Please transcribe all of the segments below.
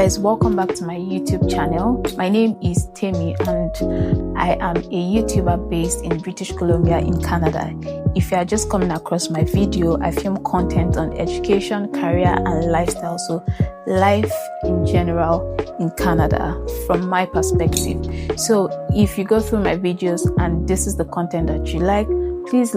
guys, welcome back to my YouTube channel. My name is Temmy and I am a YouTuber based in British Columbia in Canada. If you are just coming across my video, I film content on education, career and lifestyle, so life in general in Canada from my perspective. So if you go through my videos and this is the content that you like, please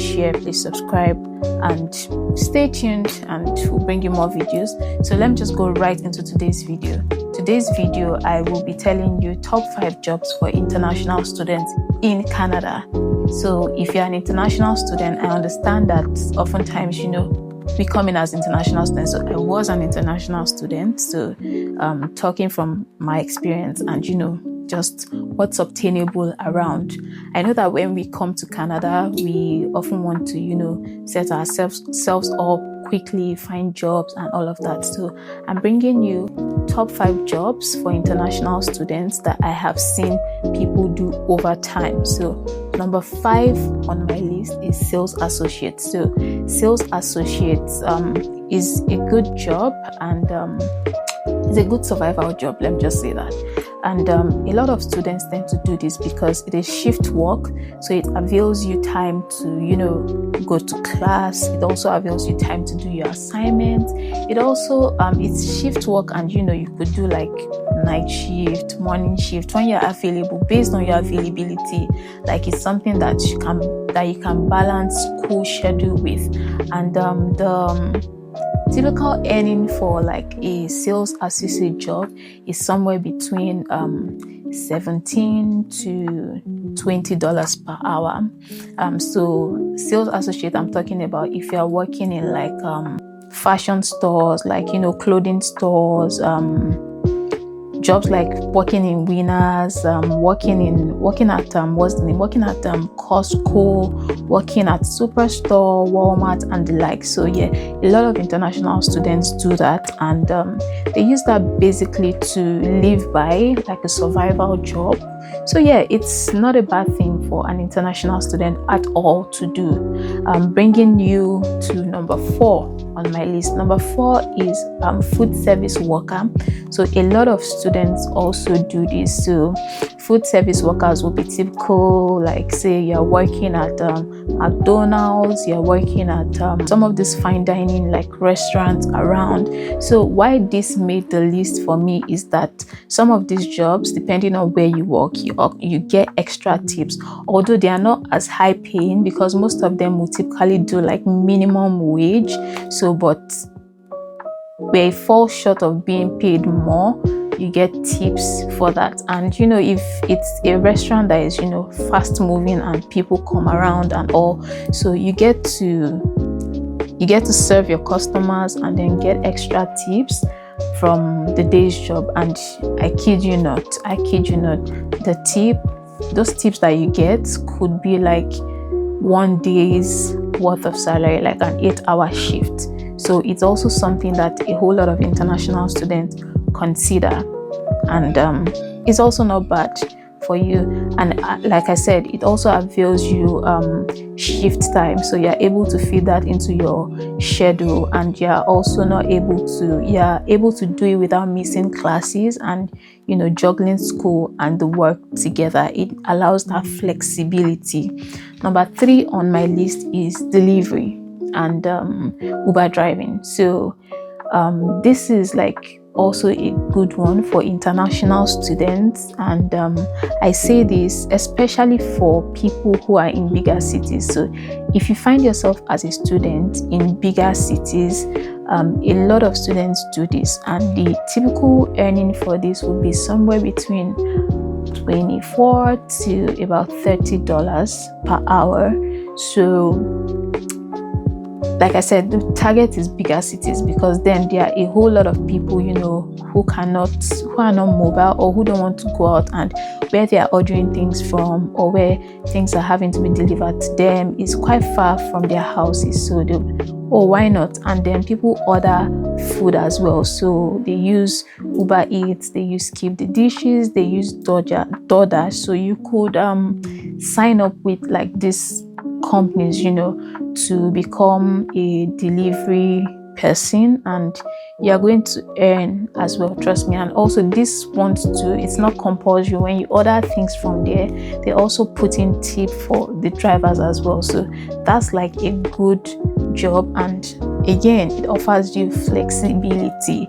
share, please subscribe, and stay tuned and we'll bring you more videos. So let me just go right into today's video. Today's video, I will be telling you top 5 jobs for international students in Canada. So if you're an international student, I understand that oftentimes, we come in as international students. So I was an international student, so talking from my experience and just what's obtainable around. I know that when we come to Canada, we often want to, set ourselves up quickly, find jobs and all of that. So I'm bringing you top 5 jobs for international students that I have seen people do over time. So number 5 on my list is sales associate. So sales associate is a good job and it's a good survival job, let me just say that. And a lot of students tend to do this because it is shift work, so it avails you time to go to class. It also avails you time to do your assignments. It also it's shift work, and you could do like night shift, morning shift when you're available based on your availability. Like it's something that you can balance school schedule with. And the typical earning for like a sales associate job is somewhere between $17 to $20 per hour. So sales associate, I'm talking about if you're working in like fashion stores, like clothing stores, jobs like working in Winners, working at Costco, working at Superstore, Walmart and the like. So yeah, a lot of international students do that, and they use that basically to live by, like a survival job. So yeah, it's not a bad thing for an international student at all to do. I'm bringing you to number 4 on my list. Number 4 is food service worker. So a lot of students also do this. So food service workers will be typical, like say you're working at McDonald's, you're working at some of these fine dining like restaurants around. So why this made the list for me is that some of these jobs, depending on where you work, you get extra tips, although they are not as high paying because most of them will typically do like minimum wage. So but where it falls short of being paid more, you get tips for that. And if it's a restaurant that is fast moving and people come around and all, so you get to serve your customers and then get extra tips from the day's job. And I kid you not, those tips that you get could be like 1 day's worth of salary, like an 8-hour shift. So it's also something that a whole lot of international students consider, and it's also not bad for you. And like I said, it also avails you shift time, so you're able to fit that into your schedule, and you're also able to do it without missing classes and juggling school and the work together. It allows that flexibility. Number 3 on my list is delivery and Uber driving. So this is like also a good one for international students, and I say this especially for people who are in bigger cities. So if you find yourself as a student in bigger cities, a lot of students do this, and the typical earning for this will be somewhere between $24 to about $30 per hour. So like I said, the target is bigger cities because then there are a whole lot of people, who are not mobile or who don't want to go out, and where they are ordering things from or where things are having to be delivered to them is quite far from their houses. So why not? And then people order food as well. So they use Uber Eats, they use Keep the Dishes, they use DoorDash. So you could sign up with like this companies, to become a delivery person, and you're going to earn as well, trust me. And also this one too, it's not compulsory. When you order things from there, they also put in tip for the drivers as well, so that's like a good job. And again, it offers you flexibility.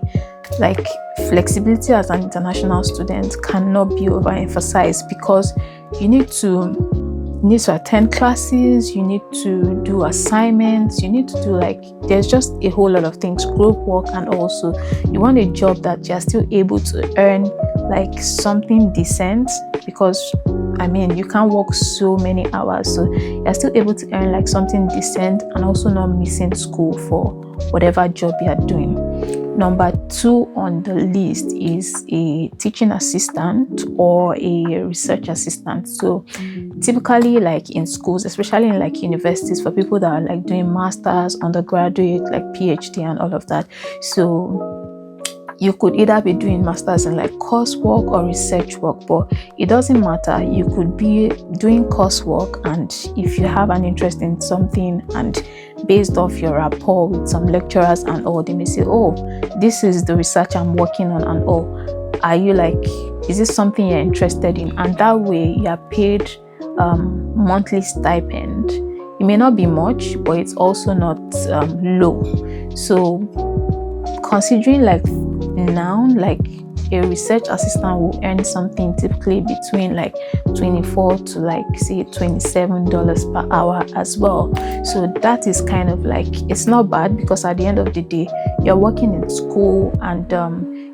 Like, flexibility as an international student cannot be overemphasized, because you need to attend classes, you need to do assignments, you need to do, like, there's just a whole lot of things, group work. And also you want a job that you're still able to earn like something decent, because I mean, you can't work so many hours, so you're still able to earn like something decent and also not missing school for whatever job you're doing. Number 2 on the list is a teaching assistant or a research assistant. So typically, like in schools, especially in like universities, for people that are like doing masters, undergraduate, like PhD and all of that, so you could either be doing masters in like coursework or research work, but it doesn't matter. You could be doing coursework, and if you have an interest in something, and based off your rapport with some lecturers and all, they may say, oh, this is the research I'm working on, and oh, are you like, is this something you're interested in? And that way you are paid monthly stipend. It may not be much, but it's also not low. So considering like now, like a research assistant will earn something typically between like $24 to like say $27 per hour as well. So that is kind of like, it's not bad, because at the end of the day you're working in school, and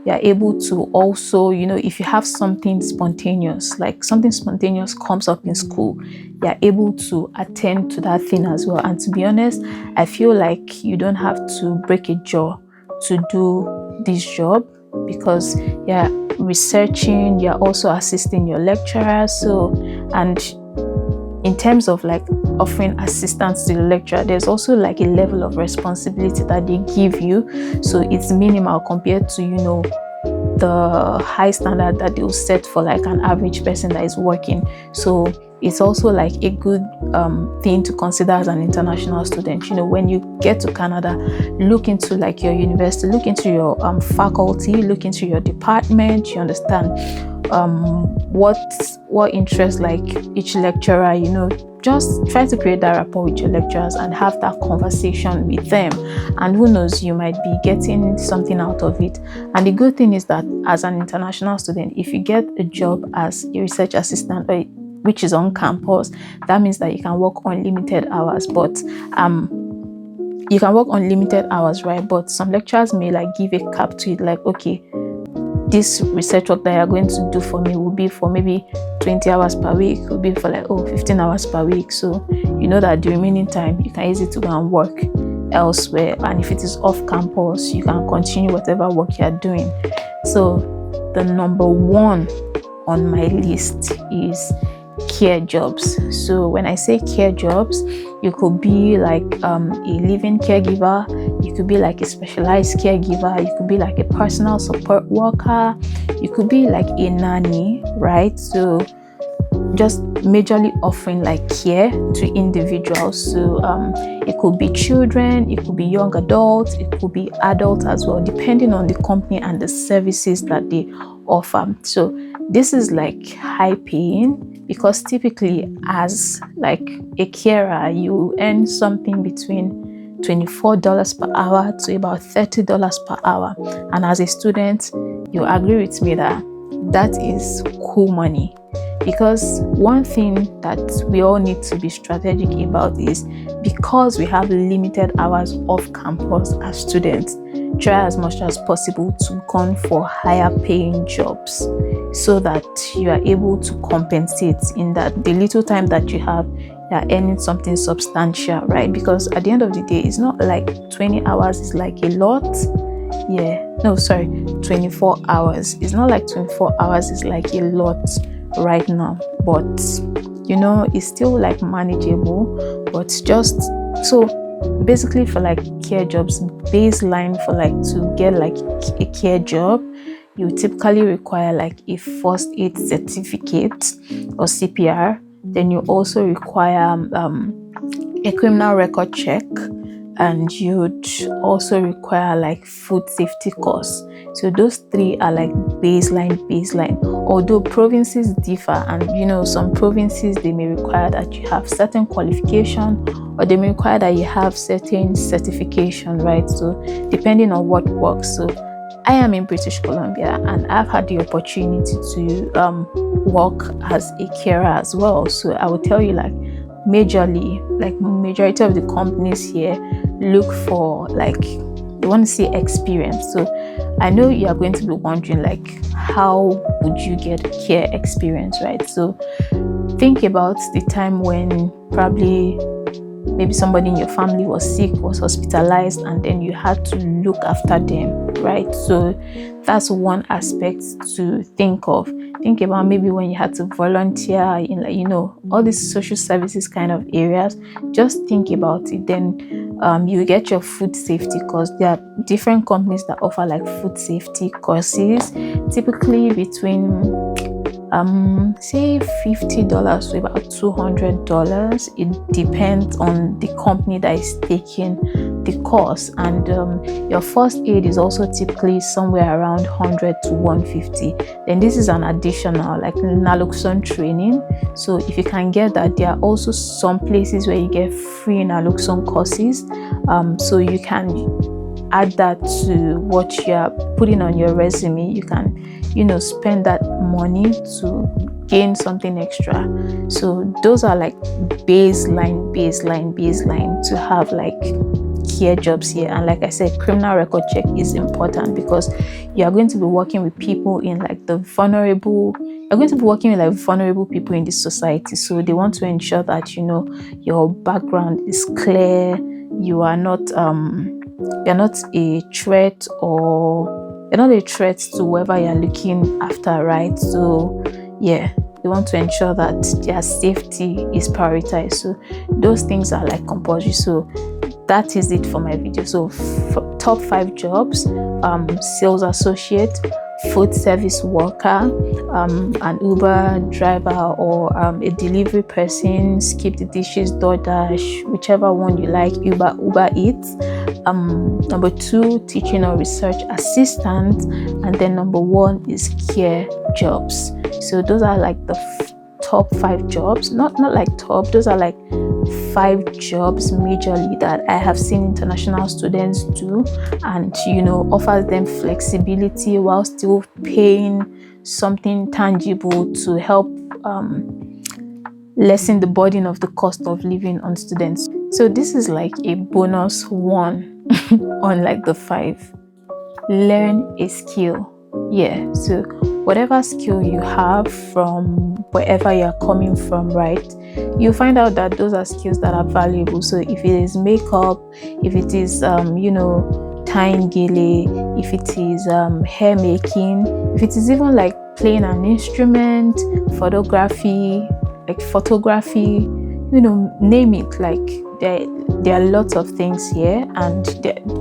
you're able to also, you know, if you have something spontaneous, like something spontaneous comes up in school, you're able to attend to that thing as well. And to be honest, I feel like you don't have to break a jaw to do this job, because you're researching, you're also assisting your lecturer. So, and in terms of like offering assistance to the lecturer, there's also like a level of responsibility that they give you, so it's minimal compared to, you know, the high standard that they'll set for like an average person that is working. So it's also like a good thing to consider as an international student. You know, when you get to Canada, look into like your university, look into your faculty, look into your department. You understand what interests like each lecturer, you know. Just try to create that rapport with your lecturers and have that conversation with them, and who knows, you might be getting something out of it. And the good thing is that as an international student, if you get a job as a research assistant, which is on campus, that means that you can work unlimited hours. But you can work unlimited hours, right? But some lecturers may like give a cap to it, like, okay, this research work that you're going to do for me will be for maybe 20 hours per week, will be for like 15 hours per week. So you know that the remaining time you can use it to go and work elsewhere, and if it is off campus, you can continue whatever work you're doing. So the number 1 on my list is care jobs. So when I say care jobs, you could be like a living caregiver, you could be like a specialized caregiver, you could be like a personal support worker, you could be like a nanny, right? So just majorly offering like care to individuals. So it could be children, it could be young adults, it could be adults as well, depending on the company and the services that they offer. So this is like high paying, because typically as like a carer, you earn something between $24 per hour to about $30 per hour. And as a student, you agree with me that that is cool money. Because one thing that we all need to be strategic about is, because we have limited hours off campus as students, try as much as possible to go for higher paying jobs, so that you are able to compensate in that the little time that you have, you are earning something substantial, right? Because at the end of the day, it's not like 20 hours is like a lot. 24 hours. It's not like 24 hours is like a lot right now, but you know, it's still like manageable. But just so basically, for like care jobs, baseline for like to get like a care job, you typically require like a first aid certificate or CPR. Then you also require a criminal record check, and you'd also require like food safety course. So those three are like baseline. Although provinces differ, and you know, some provinces they may require that you have certain qualification, or they may require that you have certain certification, right? So depending on what works. So I am in British Columbia, and I've had the opportunity to work as a carer as well. So I will tell you, like, majority of the companies here look for, like, they want to see experience. So I know you are going to be wondering, like, how would you get care experience, right? So think about the time when probably maybe somebody in your family was sick, was hospitalized, and then you had to look after them, right? So that's one aspect to think of. Think about maybe when you had to volunteer in, like, you know, all these social services kind of areas. Just think about it. Then you get your food safety course. There are different companies that offer like food safety courses, typically between say $50 to about $200. It depends on the company that is taking the course, and your first aid is also typically somewhere around $100 to $150. Then this is an additional like naloxone training. So if you can get that, there are also some places where you get free naloxone courses, so you can add that to what you are putting on your resume. You can, you know, spend that money to gain something extra. So those are like baseline to have like care jobs here. And like I said, criminal record check is important because you are going to be working with people in like the vulnerable. You're going to be working with like vulnerable people in this society. So they want to ensure that, you know, your background is clear. You are not you're not a threat, or you're not a threat to whoever you're looking after, right? So yeah, they want to ensure that their safety is prioritized. So those things are like compulsory. So that is it for my video. So for top 5 jobs: sales associate, food service worker, an Uber driver, or a delivery person, skip the dishes, DoorDash, whichever one you like, Uber Eats. Number 2, teaching or research assistant, and then number 1 is care jobs. So those are like the top 5 jobs, not like top, those are like 5 jobs majorly that I have seen international students do, and you know, offers them flexibility while still paying something tangible to help lessen the burden of the cost of living on students. So this is like a bonus 1 on like the 5. Learn a skill. Yeah, so whatever skill you have from wherever you're coming from, right, you find out that those are skills that are valuable. So if it is makeup, if it is you know, tying gele, if it is hair making, if it is even like playing an instrument, photography, you know, name it. Like there are lots of things here, and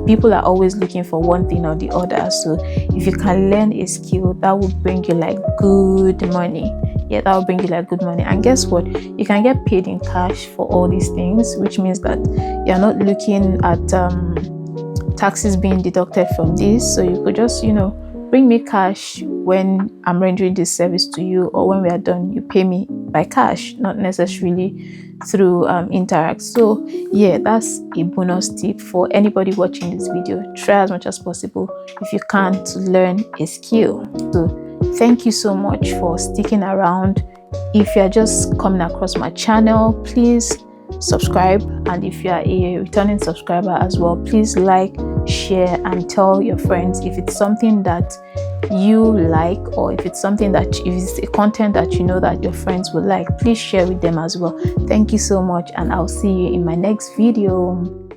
people are always looking for one thing or the other. So if you can learn a skill, that will bring you like good money. Yeah, that will bring you like good money. And guess what? You can get paid in cash for all these things, which means that you're not looking at taxes being deducted from this. So you could just, you know, bring me cash when I'm rendering this service to you, or when we are done, you pay me by cash, not necessarily through Interact. So yeah, that's a bonus tip for anybody watching this video. Try as much as possible, if you can, to learn a skill. So thank you so much for sticking around. If you're just coming across my channel, please subscribe, and if you are a returning subscriber as well, please like, share, and tell your friends if it's something that you like, or if it's something that, if it's a content that you know that your friends would like, please share with them as well. Thank you so much, and I'll see you in my next video.